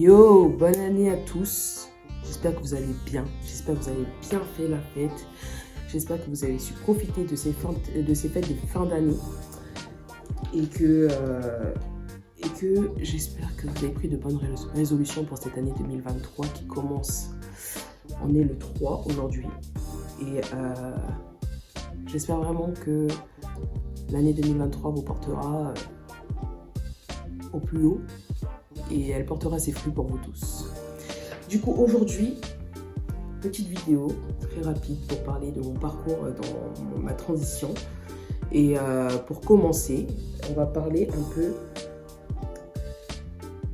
Yo, bonne année à tous. J'espère que vous allez bien. J'espère que vous avez bien fait la fête. J'espère que vous avez su profiter de ces fêtes de fin d'année. Et que j'espère que vous avez pris de bonnes résolutions pour cette année 2023 qui commence. On est le 3 aujourd'hui. Et j'espère vraiment que l'année 2023 vous portera au plus haut. Et elle portera ses fruits pour vous tous. Du coup, aujourd'hui, petite vidéo très rapide pour parler de mon parcours dans ma transition. Et pour commencer, on va parler un peu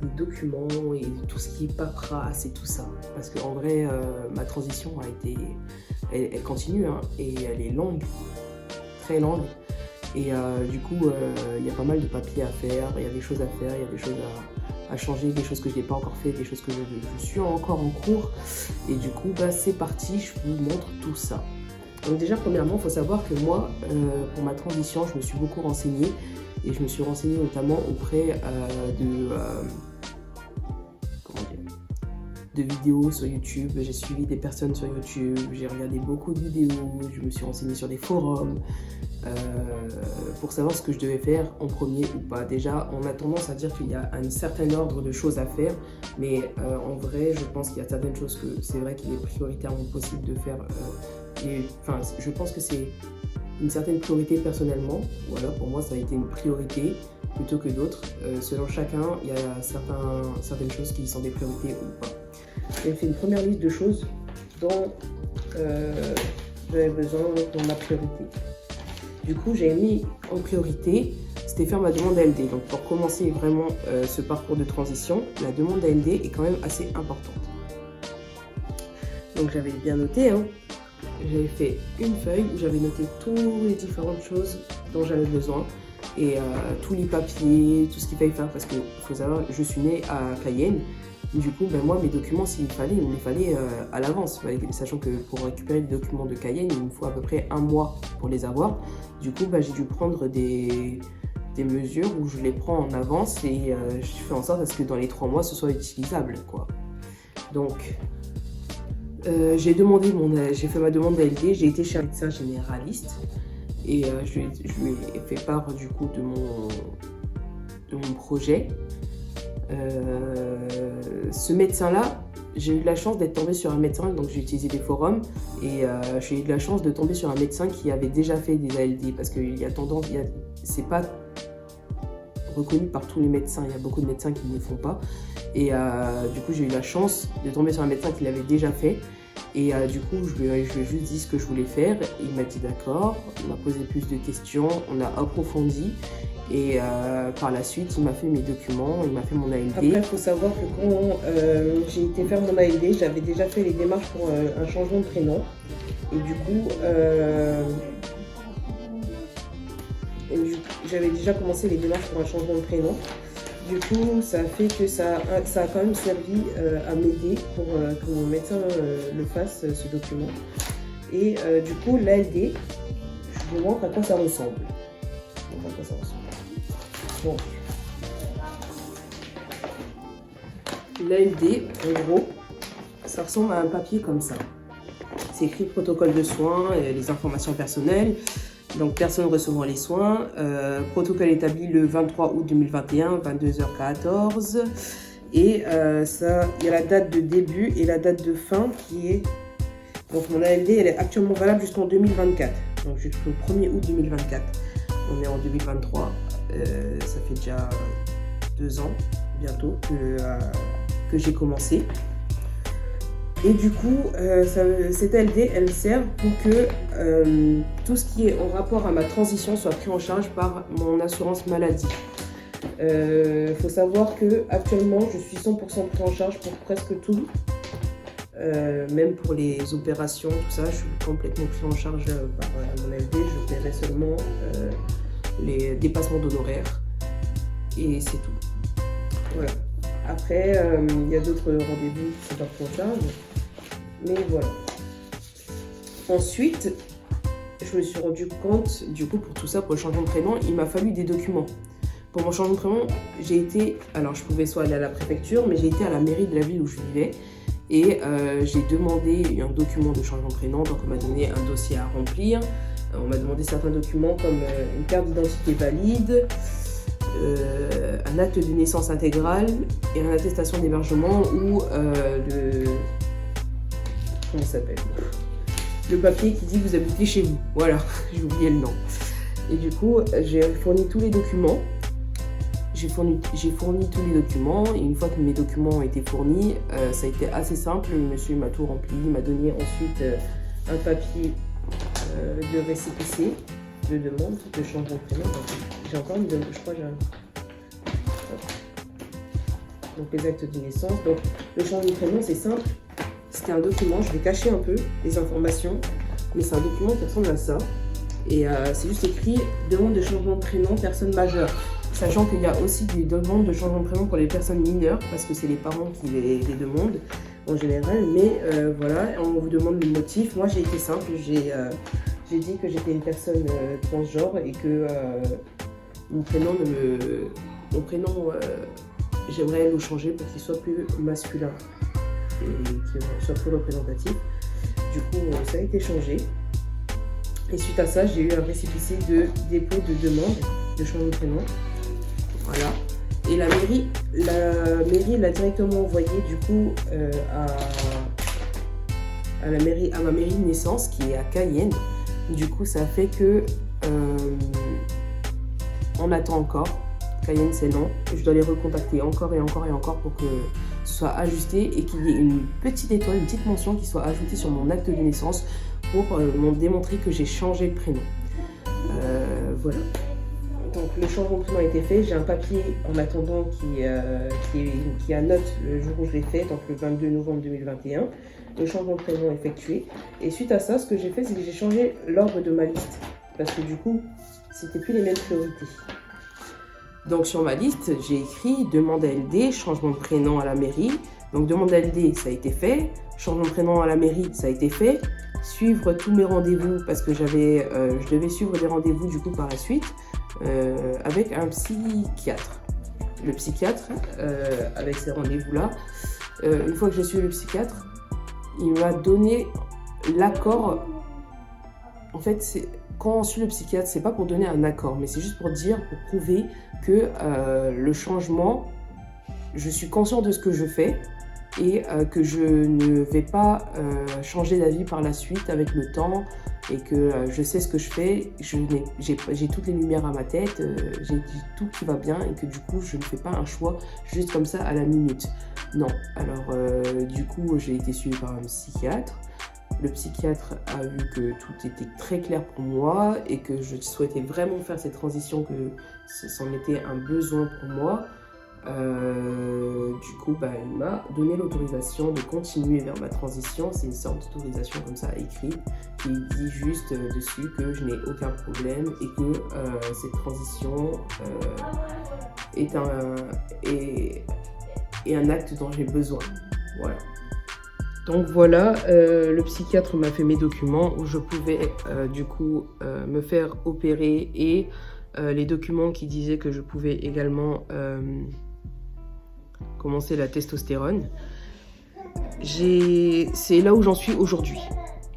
des documents et tout ce qui est paperasse et tout ça. Parce qu'en vrai, ma transition elle continue hein, et elle est longue, très longue. Et du coup, il y a pas mal de papiers à faire, il y a des choses à faire, il y a des choses à changer, des choses que je n'ai pas encore fait, des choses que je suis encore en cours. Et du coup, c'est parti, je vous montre tout ça. Donc déjà, premièrement, il faut savoir que moi, pour ma transition, je me suis beaucoup renseignée. Et je me suis renseignée notamment auprès de vidéos sur YouTube. J'ai suivi des personnes sur YouTube, j'ai regardé beaucoup de vidéos, je me suis renseignée sur des forums pour savoir ce que je devais faire en premier ou pas. Déjà, on a tendance à dire qu'il y a un certain ordre de choses à faire, mais en vrai, je pense qu'il y a certaines choses que c'est vrai qu'il est prioritairement possible de faire. Je pense que c'est une certaine priorité personnellement. Voilà, pour moi, ça a été une priorité plutôt que d'autres. Selon chacun, il y a certaines choses qui sont des priorités ou pas. J'ai fait une première liste de choses dont j'avais besoin dans ma priorité. Du coup, j'ai mis en priorité, c'était faire ma demande ALD. Donc, pour commencer vraiment ce parcours de transition, la demande ALD est quand même assez importante. Donc, j'avais bien noté, hein. J'avais fait une feuille où j'avais noté toutes les différentes choses dont j'avais besoin et tous les papiers, tout ce qu'il fallait faire parce qu'il faut savoir, je suis née à Cayenne. Du coup, moi, mes documents, il me les fallait à l'avance, sachant que pour récupérer les documents de Cayenne, il me faut à peu près un mois pour les avoir. Du coup, j'ai dû prendre des mesures où je les prends en avance et je fais en sorte à ce que dans les 3 mois, ce soit utilisable, quoi. Donc, j'ai fait ma demande d'ALD, j'ai été chez un médecin généraliste et je lui ai fait part du coup de mon projet. Ce médecin-là, j'ai eu la chance d'être tombée sur un médecin, donc j'ai utilisé des forums et j'ai eu la chance de tomber sur un médecin qui avait déjà fait des ALD parce que c'est pas reconnu par tous les médecins, il y a beaucoup de médecins qui ne le font pas et du coup j'ai eu la chance de tomber sur un médecin qui l'avait déjà fait et du coup je lui ai juste dit ce que je voulais faire, il m'a dit d'accord, il m'a posé plus de questions, on a approfondi. Et par la suite, il m'a fait mes documents, il m'a fait mon ALD. Après, il faut savoir que quand j'ai été faire mon ALD, j'avais déjà fait les démarches pour un changement de prénom. Et du coup, j'avais déjà commencé les démarches pour un changement de prénom. Du coup, ça a fait que ça a quand même servi à m'aider pour que mon médecin le fasse, ce document. Et du coup, l'ALD, je vous montre à quoi ça ressemble. Bon. L'ALD, en gros, ça ressemble à un papier comme ça. C'est écrit protocole de soins, les informations personnelles. Donc, personne recevra les soins. Protocole établi le 23 août 2021, 22h14. Et il y a la date de début et la date de fin qui est... Donc, mon ALD, elle est actuellement valable jusqu'en 2024. Donc, jusqu'au 1er août 2024. On est en 2023. Ça fait déjà 2 ans bientôt que j'ai commencé. Et du coup, cette ALD, elle sert pour que tout ce qui est en rapport à ma transition soit pris en charge par mon assurance maladie. Faut savoir que actuellement, je suis 100% pris en charge pour presque tout. Même pour les opérations, tout ça, je suis complètement pris en charge par mon ALD. Je paierai seulement les dépassements d'honoraires et c'est tout. Voilà. Après, il y a d'autres rendez-vous qui sont pas pris en charge, mais voilà. Ensuite, je me suis rendu compte, du coup, pour tout ça, pour le changement de prénom, il m'a fallu des documents. Pour mon changement de prénom, j'ai été, alors je pouvais soit aller à la préfecture, mais j'ai été à la mairie de la ville où je vivais et j'ai demandé un document de changement de prénom. Donc on m'a donné un dossier à remplir, on m'a demandé certains documents comme une carte d'identité valide, un acte de naissance intégrale et une attestation d'hébergement ou comment ça s'appelle, le papier qui dit que vous habitez chez vous. Voilà, j'ai oublié le nom. Et du coup, j'ai fourni tous les documents. J'ai fourni tous les documents et une fois que mes documents ont été fournis, ça a été assez simple. Le monsieur m'a tout rempli, il m'a donné ensuite un papier de récépissé de demande de changement de prénom. J'ai encore une demande, je crois que j'ai un... Donc les actes de naissance. Donc le changement de prénom, c'est simple. C'était un document, je vais cacher un peu les informations, mais c'est un document qui ressemble à ça. Et c'est juste écrit demande de changement de prénom personne majeure. Sachant qu'il y a aussi des demandes de changement de prénom pour les personnes mineures, parce que c'est les parents qui les demandent en général. Mais voilà, on vous demande le motif. Moi, j'ai été simple, j'ai dit que j'étais une personne transgenre et que mon prénom, j'aimerais le changer pour qu'il soit plus masculin et qu'il soit plus représentatif. Du coup, ça a été changé. Et suite à ça, j'ai eu un récépissé de dépôt de demande de changement de prénom. Voilà. Et la mairie l'a directement envoyé du coup à ma mairie de naissance qui est à Cayenne. Du coup, ça fait que on attend encore. Cayenne, c'est long. Je dois les recontacter encore et encore et encore pour que ce soit ajusté et qu'il y ait une petite étoile, une petite mention qui soit ajoutée sur mon acte de naissance pour me démontrer que j'ai changé de prénom. Voilà. Donc le changement de prénom a été fait. J'ai un papier en attendant qui annote le jour où je l'ai fait, donc le 22 novembre 2021. Le changement de prénom effectué. Et suite à ça, ce que j'ai fait, c'est que j'ai changé l'ordre de ma liste. Parce que du coup, c'était plus les mêmes priorités. Donc sur ma liste, j'ai écrit demande à LD, changement de prénom à la mairie. Donc demande à LD, ça a été fait. Changement de prénom à la mairie, ça a été fait. Suivre tous mes rendez-vous, parce que je devais suivre des rendez-vous du coup par la suite, avec un psychiatre. Le psychiatre, avec ces rendez-vous-là, une fois que j'ai suivi le psychiatre, il m'a donné l'accord. En fait, quand on suit le psychiatre, c'est pas pour donner un accord, mais c'est juste pour prouver que le changement, je suis conscient de ce que je fais et que je ne vais pas changer d'avis par la suite avec le temps et que je sais ce que je fais, j'ai toutes les lumières à ma tête, j'ai tout qui va bien et que du coup je ne fais pas un choix juste comme ça à la minute. Non, alors du coup j'ai été suivie par un psychiatre. Le psychiatre a vu que tout était très clair pour moi et que je souhaitais vraiment faire cette transition, que c'en était un besoin pour moi. Du coup, il m'a donné l'autorisation de continuer vers ma transition. C'est une sorte d'autorisation comme ça écrite qui dit juste dessus que je n'ai aucun problème et que cette transition est un acte dont j'ai besoin. Voilà. Donc voilà, le psychiatre m'a fait mes documents où je pouvais du coup me faire opérer et les documents qui disaient que je pouvais également commencer la testostérone. C'est là où j'en suis aujourd'hui.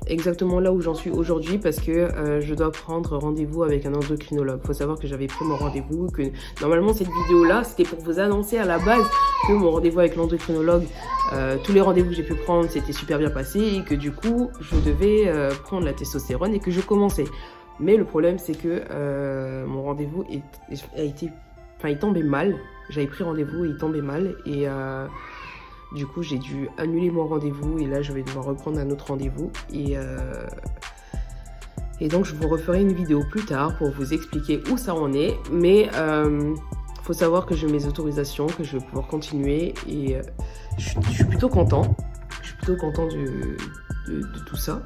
Exactement là où j'en suis aujourd'hui parce que je dois prendre rendez-vous avec un endocrinologue. Il faut savoir que j'avais pris mon rendez-vous, que normalement cette vidéo-là, c'était pour vous annoncer à la base que mon rendez-vous avec l'endocrinologue, tous les rendez-vous que j'ai pu prendre, c'était super bien passé et que du coup, je devais prendre la testostérone et que je commençais. Mais le problème, c'est que mon rendez-vous il tombait mal. J'avais pris rendez-vous et il tombait mal et du coup, j'ai dû annuler mon rendez-vous et là, je vais devoir reprendre un autre rendez-vous. Et donc, je vous referai une vidéo plus tard pour vous expliquer où ça en est. Mais faut savoir que j'ai mes autorisations, que je vais pouvoir continuer. Et je suis plutôt content. Je suis plutôt content de tout ça.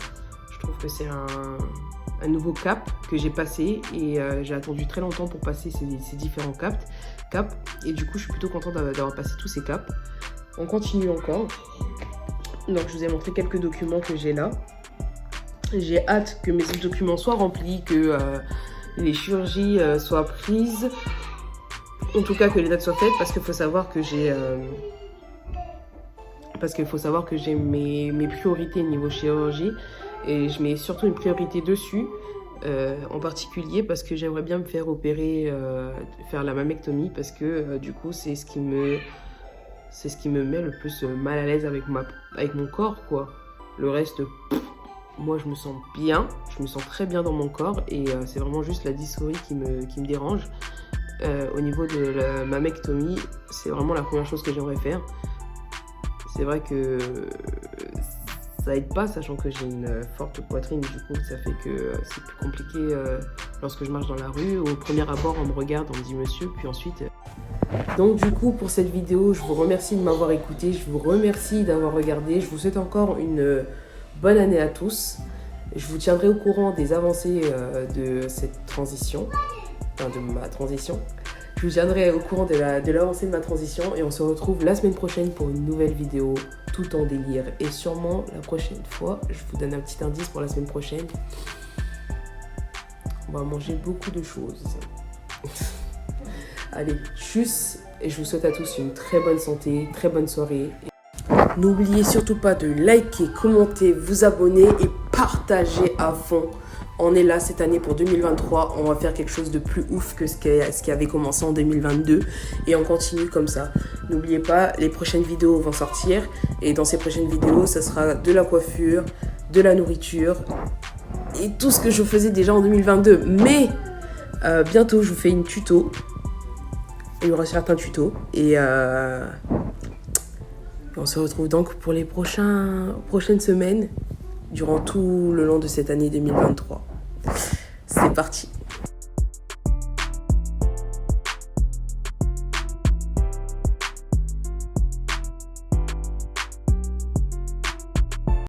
Je trouve que c'est un nouveau cap que j'ai passé. Et j'ai attendu très longtemps pour passer ces différents caps. Et du coup, je suis plutôt contente d'avoir passé tous ces caps. On continue encore. Donc, je vous ai montré quelques documents que j'ai là. J'ai hâte que mes documents soient remplis, que les chirurgies soient prises. en tout cas que les dates soient faites parce qu'il faut savoir que j'ai mes priorités niveau chirurgie et je mets surtout une priorité dessus en particulier parce que j'aimerais bien me faire opérer, faire la mammectomie parce que du coup c'est ce qui me met le plus mal à l'aise avec mon corps quoi. Le reste, moi je me sens bien, je me sens très bien dans mon corps et c'est vraiment juste la dysphorie qui me dérange. Au niveau de la mammectomie, c'est vraiment la première chose que j'aimerais faire. C'est vrai que ça aide pas, sachant que j'ai une forte poitrine, du coup ça fait que c'est plus compliqué lorsque je marche dans la rue. Au premier abord, on me regarde, on me dit monsieur, puis ensuite... Donc du coup, pour cette vidéo, je vous remercie de m'avoir écouté, je vous remercie d'avoir regardé, je vous souhaite encore une bonne année à tous. Je vous tiendrai au courant des avancées de cette transition. De ma transition. Je vous tiendrai au courant de l'avancée de ma transition et on se retrouve la semaine prochaine pour une nouvelle vidéo tout en délire. Et sûrement la prochaine fois, je vous donne un petit indice pour la semaine prochaine. On va manger beaucoup de choses. Allez, tchuss et je vous souhaite à tous une très bonne santé, très bonne soirée. N'oubliez surtout pas de liker, commenter, vous abonner et partager à fond. On est là cette année pour 2023, on va faire quelque chose de plus ouf que ce qui avait commencé en 2022 et on continue comme ça. N'oubliez pas, les prochaines vidéos vont sortir et dans ces prochaines vidéos, ça sera de la coiffure, de la nourriture et tout ce que je faisais déjà en 2022. Mais bientôt, je vous fais une tuto. Il y aura certains tutos et on se retrouve donc pour les prochaines semaines durant tout le long de cette année 2023. C'est parti.